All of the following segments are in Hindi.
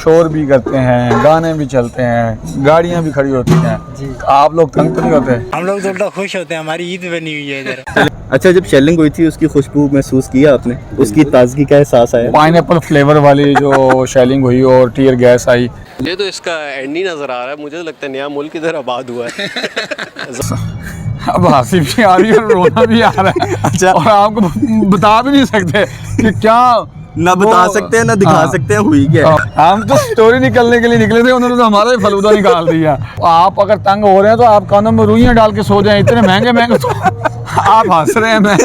शोर भी करते हैं, गाने भी चलते हैं, गाड़ियाँ भी खड़ी होती हैं जी। आप लोग तंग तो नहीं होते? हम लोग तो उल्टा खुश होते हैं, हमारी ईद बनी हुई है इधर। अच्छा, जब शेलिंग हुई थी उसकी खुशबू महसूस किया आपने? उसकी ताजगी का एहसास आया? पाइनएप्पल फ्लेवर वाली जो शेलिंग हुई और टीयर गैस आई। मुझे तो इसका एंड ही नज़र आ रहा है। मुझे तो लगता है नया मुल्क इधर आबाद हुआ है। अब हंसी भी आ रही है और रोना भी आ रहा है। अच्छा, और आपको बता भी नहीं सकते कि क्या ना बता सकते हैं ना दिखा सकते हैं हुई क्या। हम तो स्टोरी निकलने के लिए निकले थे, उन्होंने तो हमारा ही फलूदा निकाल दिया। आप अगर तंग हो रहे हैं तो आप कानों में रुइयां डाल के सो जाएं, इतने महंगे महंगे तो आप हंस रहे हैं। मैं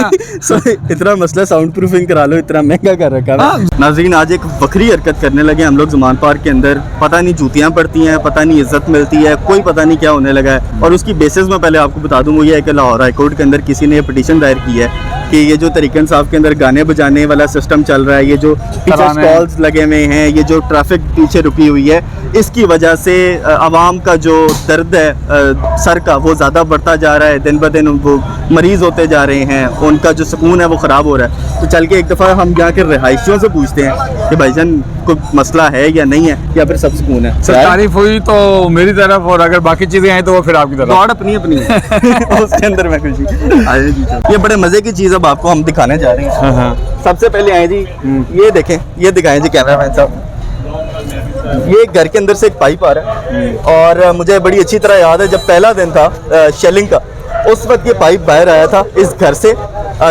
इतना मसला साउंड प्रूफिंग करा लो, इतना महंगा कर रखा है। नाज़रीन, आज एक बकरी हरकत करने लगे हम लोग ज़मान पार्क के अंदर। पता नहीं जूतियाँ पड़ती हैं, पता नहीं इज्जत मिलती है, कोई पता नहीं क्या होने लगा है। और उसकी बेसिस में पहले आपको बता दूँ वो ये है कि लाहौर हाई कोर्ट के अंदर किसी ने पिटीशन दायर की है कि ये जो तरीक़न साहब के अंदर गाने बजाने वाला सिस्टम चल रहा है, ये जो पीछे स्टॉल्स लगे हुए हैं, ये जो ट्रैफिक पीछे रुकी हुई है, इसकी वजह से आवाम का जो दर्द है सर का वो ज़्यादा बढ़ता जा रहा है। दिन ब दिन वो मरीज़ होते जा रहे हैं, उनका जो सुकून है वो ख़राब हो रहा है। तो चल के एक दफ़ा हम यहाँ के रिहायशियों से पूछते हैं कि भाईजान कोई मसला है या नहीं है, या फिर सब सुकून है। सर, तारीफ हुई तो मेरी तरफ, और अगर बाकी चीज़ें आई तो वो फिर आपकी तरफ। और अपनी अपनी है। उसके अंदर मैं खुशी। ये बड़े मज़े की चीज़ अब आपको हम दिखाने जा रहे हैं। सबसे पहले आए जी, ये देखें, ये दिखाएं जी कैमरामैन साहब। ये घर के अंदर से एक पाइप आ रहा है और मुझे बड़ी अच्छी तरह याद है जब पहला दिन था शेलिंग का, उस वक्त ये पाइप बाहर आया था इस घर से,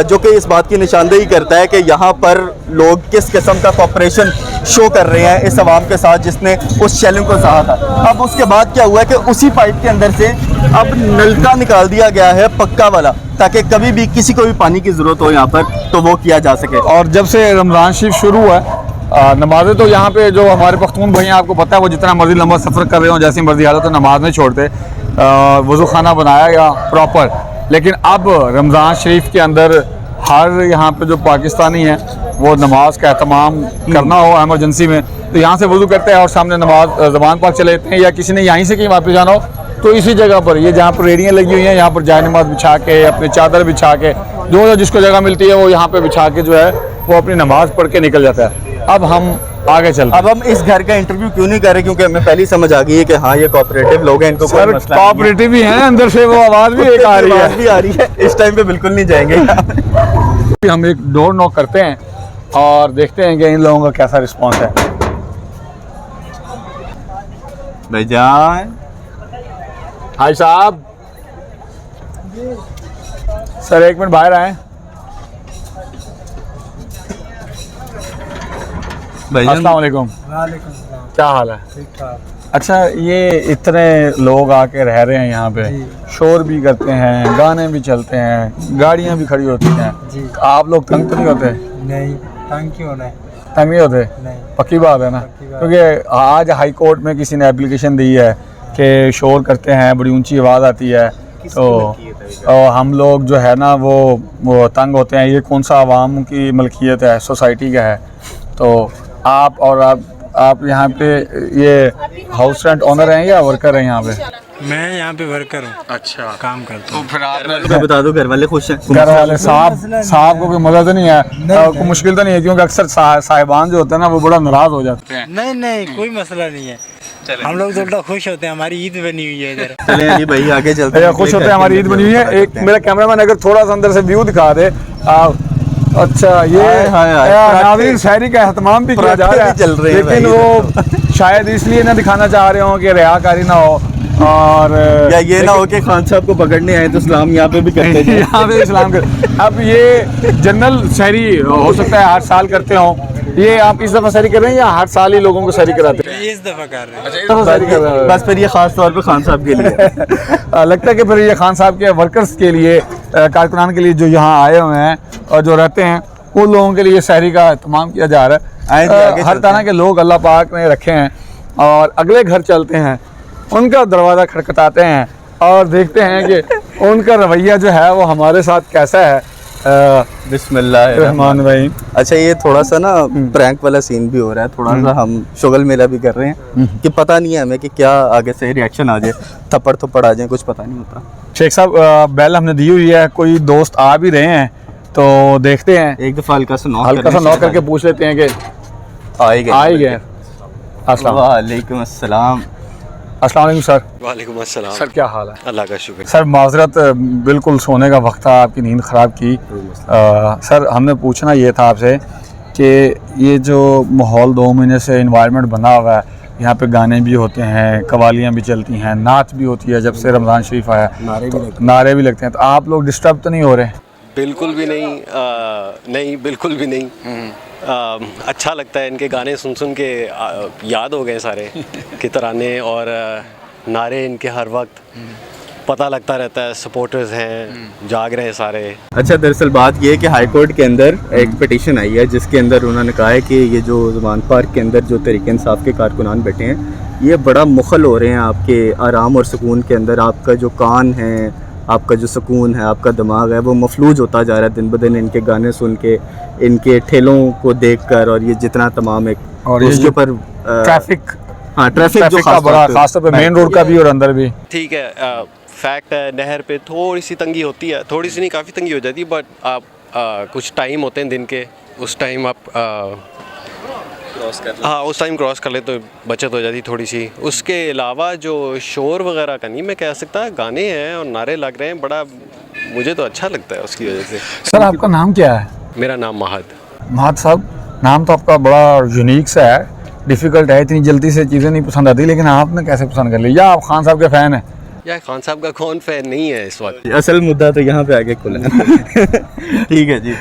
जो कि इस बात की निशानदेही करता है कि यहाँ पर लोग किस किस्म का कॉपरेशन शो कर रहे हैं इस आवाम के साथ जिसने उस शेलिंग को सहा था। अब उसके बाद क्या हुआ कि उसी पाइप के अंदर से अब नलका निकाल दिया गया है पक्का वाला, ताकि कभी भी किसी को भी पानी की ज़रूरत हो यहाँ पर तो वो किया जा सके। और जब से रमज़ान शरीफ शुरू हुआ है, नमाज़ें तो यहाँ पे जो हमारे पख्तून भाई हैं, आपको पता है वो जितना मर्जी लंबा सफ़र कर रहे हो, जैसी मर्जी हालत तो नमाज नहीं छोड़ते। वज़ू खाना बनाया गया प्रॉपर, लेकिन अब रमज़ान शरीफ के अंदर हर यहाँ पे जो पाकिस्तानी है वो नमाज का एहतमाम करना हो एमरजेंसी में तो यहाँ से वज़ू करते हैं और सामने नमाज ज़मान पाक चले जाते हैं, या किसी ने यहीं से कहीं वापस जाना हो तो इसी जगह पर, ये जहाँ पर रेडियाँ लगी हुई हैं, यहाँ पर जाए नमाज बिछा के, अपनी चादर बिछा के, जो जिसको जगह मिलती है वो यहाँ पे बिछा के जो है वो अपनी नमाज पढ़ के निकल जाता है। अब हम आगे चलते हैं। अब हम इस घर का इंटरव्यू क्यों नहीं कर रहे, क्योंकि हमें पहली समझ आ गई है कि हाँ ये कोऑपरेटिव लोग हैं, इनको कोई मसला नहीं है। कोऑपरेटिव भी हैं, अंदर से वो आवाज़ भी एक आ रही है। इस टाइम पे बिल्कुल नहीं जाएंगे। हम एक डोर नॉक करते हैं और देखते हैं कि इन लोगों का कैसा रिस्पॉन्स है। भाईजान, हाय साहब, सर एक मिनट बाहर आए। अस्सलाम वालेकुम। क्या हाल है? ठीक ठाक। अच्छा, ये इतने लोग आके रह रहे हैं यहाँ पे, शोर भी करते हैं, गाने भी चलते हैं, गाड़ियाँ भी खड़ी होती हैं जी। आप लोग तंग तो नहीं होते? नहीं, तंग क्यों होना है? तंग नहीं होते? नहीं। पक्की बात है ना? क्योंकि आज हाई कोर्ट में किसी ने एप्लीकेशन दी है कि शोर करते हैं, बड़ी ऊंची आवाज़ आती है, तो हम लोग जो है ना वो तंग होते हैं। ये कौन सा आवाम की मलकियत है, सोसाइटी का है। तो आप यहाँ पे ये हाउस रेंट ओनर हैं या वर्कर हैं यहाँ पे? मैं यहाँ पे वर्कर हूँ। अच्छा, काम करता हूँ। तो फिर आपने बता दो, घर वाले खुश हैं? घर वाले साहब को कोई मजा तो नहीं है, कोई मुश्किल तो नहीं है? क्योंकि अक्सर साहिबान जो होते हैं ना वो बड़ा नाराज हो जाते हैं। नहीं, कोई मसला नहीं है। हम लोग तो उल्टा खुश होते हैं, हमारी ईद बनी हुई है इधर। चलें जी भाई, आगे चलते हैं। खुश होते हैं, हमारी ईद बनी हुई है। एक मेरा कैमरामैन अगर थोड़ा सा अंदर से व्यू दिखा दे। अच्छा, ये नाज़रीन शहरी का एहतमाम भी किया जा रहा है, चल रहे हैं, लेकिन वो शायद इसलिए ना दिखाना चाह रहे हो कि रियाकारी ना हो, और या ये ना हो कि खान साहब को पकड़ने आए तो सलाम यहाँ पे भी करते हैं। यहाँ पे इस्लाम कर। अब ये जनरल शहरी हो सकता है हर साल करते हो, ये आप इस दफ़ा शहरी कर रहे हैं या हर साल ही लोगों को शहरी कराते हैं? इस दफ़ा कर रहे हैं। अच्छा, इस दफ़ा शहरी कर रहे हैं। बस फिर ये खास तौर पे खान साहब के लिए लगता है कि फिर ये खान साहब के वर्कर्स के लिए, कारकुनान के लिए जो यहाँ आए हुए हैं और जो रहते हैं उन लोगों के लिए शहरी का इत्माम किया जा रहा है। हर तरह के लोग अल्लाह पाक ने रखे हैं और अगले घर चलते हैं, उनका दरवाज़ा खटखटाते हैं और देखते हैं कि उनका रवैया जो है वो हमारे साथ कैसा है। बिस्मिल्लाहिर्रहमानिर्रहीम भाई। अच्छा, ये थोड़ा सा ना प्रैंक वाला सीन भी हो रहा है, थोड़ा सा हम शुगल मेला भी कर रहे हैं कि पता नहीं है हमें कि क्या आगे से रिएक्शन आ जाए, थप्पड़ आ जाए, कुछ पता नहीं होता। शेख साहब, बेल हमने दी हुई है, कोई दोस्त आ भी रहे हैं तो देखते हैं, एक दफ़ा हल्का सा नॉक करके पूछ लेते हैं कि आ ही गए। अस्सलाम वालेकुम अस्सलाम। अस्सलाम वालेकुम सर। वालेकुम अस्सलाम। सर क्या हाल है? अल्लाह का शुक्र। सर माजरत, बिल्कुल सोने का वक्त था, आपकी नींद ख़राब की। सर हमने पूछना ये था आपसे कि ये जो माहौल 2 महीने से इन्वायरमेंट बना हुआ है, यहाँ पे गाने भी होते हैं, कवालियाँ भी चलती हैं, नाच भी होती है जब से रमज़ान शरीफ आया, नारे भी लगते हैं, तो आप लोग डिस्टर्ब तो नहीं हो रहे? बिल्कुल भी नहीं, नहीं बिल्कुल भी नहीं। अच्छा लगता है इनके गाने सुन सुन के, याद हो गए सारे कि तराने और नारे इनके हर वक्त पता लगता रहता है, सपोर्टर्स हैं, जाग रहे हैं सारे। अच्छा, दरअसल बात ये है कि हाई कोर्ट के अंदर एक पिटीशन आई है जिसके अंदर उन्होंने कहा है कि ये जो ज़मान पार्क के अंदर जो तहरीक इंसाफ के कारकुनान बैठे हैं, ये बड़ा मुखल हो रहे हैं आपके आराम और सुकून के अंदर। आपका जो कान है, आपका जो सुकून है, आपका दिमाग है, वो मफलूज होता जा रहा है दिन ब दिन इनके गाने सुन के, इनके ठेलों को देखकर, और ये जितना तमाम एक और ये उसके जो ऊपर ट्रैफिक ट्रैफिक जो का बड़ा खासतौर पे मेन रोड का भी और अंदर भी। ठीक है, फैक्ट है, नहर पे थोड़ी सी तंगी होती है, थोड़ी सी नहीं काफ़ी तंगी हो जाती है, बट आप कुछ टाइम होते हैं दिन के, उस टाइम आप हाँ उस टाइम क्रॉस कर ले तो बचत हो जाती थोड़ी सी। उसके अलावा जो शोर वगैरह का नहीं मैं कह सकता, गाने हैं और नारे लग रहे हैं, बड़ा मुझे तो अच्छा लगता है उसकी वजह से। सर आपका नाम क्या है? मेरा नाम महद। महद साहब, नाम तो आपका बड़ा यूनिक सा है, डिफ़िकल्ट है, इतनी जल्दी से चीज़ें नहीं पसंद आती, लेकिन आपने कैसे पसंद कर लिया? या आप खान साहब के फ़ैन हैं? यार खान साहब का कौन फैन नहीं है इस वक्त? असल मुद्दा तो यहाँ पे आगे खुला है। ठीक है जी,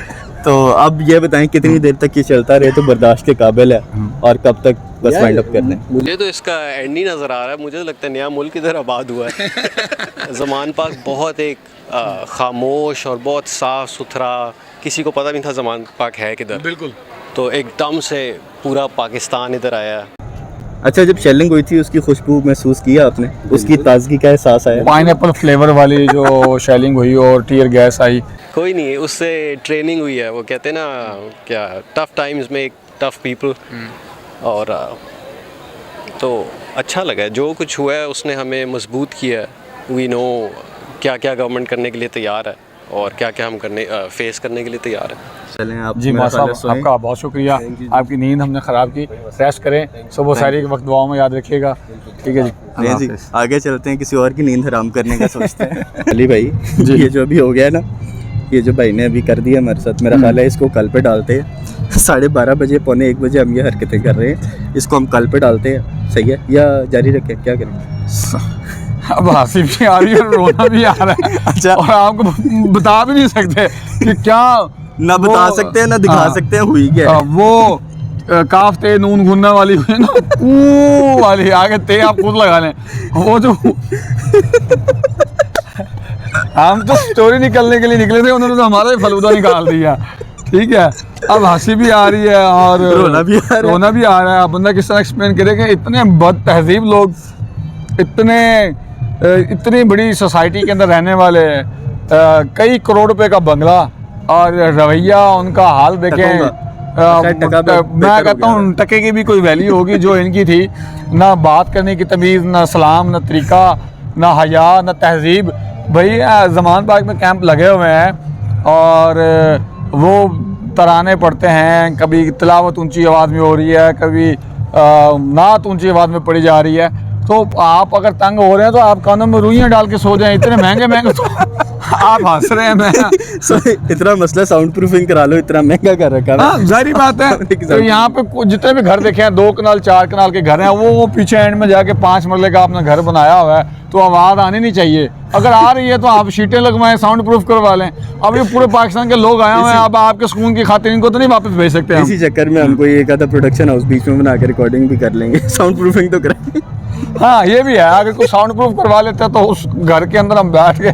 तो अब ये बताएं कितनी देर तक ये चलता रहे तो बर्दाश्त के काबिल है, और कब तक बस वाइंड अप कर दें? मुझे तो इसका एंड ही नज़र आ रहा है। मुझे तो लगता है नया मुल्क इधर आबाद हुआ है। ज़मान पार्क बहुत एक खामोश और बहुत साफ़ सुथरा, किसी को पता नहीं था ज़मान पार्क है किधर। बिल्कुल। तो एकदम से पूरा पाकिस्तान इधर आया। अच्छा, जब शेलिंग हुई थी उसकी खुशबू महसूस किया आपने? उसकी ताजगी का एहसास आया? पाइनएप्पल फ्लेवर वाली जो शेलिंग हुई और टीयर गैस आई? कोई नहीं, उससे ट्रेनिंग हुई है। वो कहते हैं ना क्या, टफ़ टाइम्स में टफ़ पीपल। और तो अच्छा लगा, जो कुछ हुआ है उसने हमें मजबूत किया है। वी नो क्या क्या गवर्नमेंट करने के लिए तैयार है और क्या क्या हम करने फेस करने के लिए तैयार है। चलें आप जी मेरा माशा ख्याल है आपका बहुत शुक्रिया, आपकी नींद हमने ख़राब की, रेस्ट करें, सुबह सारी के वक्त दुआओं में याद रखिएगा। ठीक है जी, नहीं जी, आगे चलते हैं, किसी और की नींद हराम करने का सोचते हैं। अली भाई जी। ये जो अभी हो गया ना, ये जो भाई ने अभी कर दिया हमारे साथ, मेरा ख्याल है इसको कल पे डालते हैं। 12:30 बजे, 1:45 बजे हम ये हरकतें कर रहे हैं, इसको हम कल पे डालते हैं, सही है या जारी रखें, क्या करें? अब हंसी भी आ रही है और रोना भी आ रहा है। अच्छा। और आपको बता भी नहीं सकते कि क्या, ना बता सकते हैं ना दिखा सकते हैं हुई क्या है। वो काफ ते नून गुन्ना वाली हुई ना, ऊ वाली, आगे ते आप खुद लगा लें। वो जो हम तो स्टोरी निकलने के लिए निकले थे, उन्होंने तो हमारा ही फलूदा निकाल दिया। ठीक है, अब हंसी भी आ रही है और रोना भी आ रहा है। अब बंदा किस तरह एक्सप्लेन करे कि इतने बद तहजीब लोग, इतनी बड़ी सोसाइटी के अंदर रहने वाले, कई करोड़ रुपए का बंगला, और रवैया उनका हाल देखें। मैं कहता हूँ टके की भी कोई वैल्यू होगी जो इनकी थी, ना बात करने की तमीज़, ना सलाम, ना तरीका, ना हया, ना तहजीब। भाई ज़मान पार्क में कैंप लगे हुए हैं और वो तराने पढ़ते हैं, कभी तिलावत ऊंची आवाज़ में हो रही है, कभी नात ऊंची आवाज़ में पढ़ी जा रही है। तो आप अगर तंग हो रहे हैं तो आप कानों में रुइयाँ डाल के सो जाएं, इतने महंगे महंगे। तो आप हंस रहे हैं, मैं इतना मसला साउंड प्रूफिंग करा लो, इतना महंगा कर रखा है। हाँ जाहिर बात है। तो यहाँ पे जितने भी घर देखे हैं, 2 कनाल 4 कनाल के घर हैं, वो पीछे एंड में जाके 5 मरले का आपने घर बनाया हुआ है, तो आवाज़ आनी नहीं चाहिए। अगर आ रही है तो आप शीटें लगवाएं, साउंड प्रूफ करवा लें। अब ये पूरे पाकिस्तान के लोग आए हुए हैं, अब आपके सुकून की खातिर इनको तो नहीं वापस भेज सकते हम। इसी चक्कर में हमको एक आधा प्रोडक्शन हाउस बीच में बना के रिकॉर्डिंग भी कर लेंगे, साउंड प्रूफिंग तो कराएंगे। हाँ ये भी है, अगर कोई साउंड प्रूफ करवा लेते हैं तो उस घर के अंदर हम बैठ के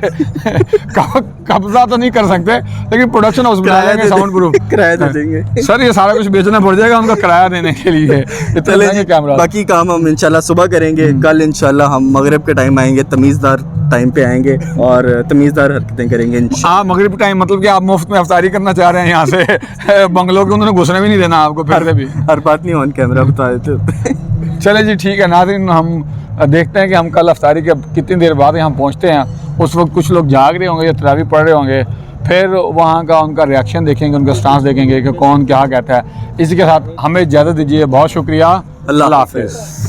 कब्जा तो नहीं कर सकते, लेकिन प्रोडक्शन हाउस बना लेंगे साउंड प्रूफ, किराया दे देंगे। सर ये सारा कुछ बेचना पड़ जाएगा उनका किराया देने के लिए। इतने कैमरा, बाकी काम हम इंशाल्लाह सुबह करेंगे। कल इंशाल्लाह हम मगरिब के टाइम आएंगे, तमीज़दार टाइम पे आएंगे और तमीज़दार हरकतें करेंगे। हाँ मगरिब टाइम, मतलब कि आप मुफ्त में अफ्तारी करना चाह रहे हैं यहाँ से बंगलों के, उन्होंने घुसने भी नहीं देना आपको फिर से भी। हर बात नहीं ऑन कैमरा बता देते। चले जी ठीक है नाज़रीन, हम देखते हैं कि हम कल अफ्तारी के कितनी देर बाद यहाँ पहुँचते हैं। उस वक्त कुछ लोग जाग रहे होंगे या तरावी पढ़ रहे होंगे, फिर वहाँ का उनका रिएक्शन देखेंगे, उनका स्टांस देखेंगे कि कौन क्या कहता है। इसी के साथ हमें इजाज़त दीजिए, बहुत शुक्रिया। अल्लाह हाफिज़।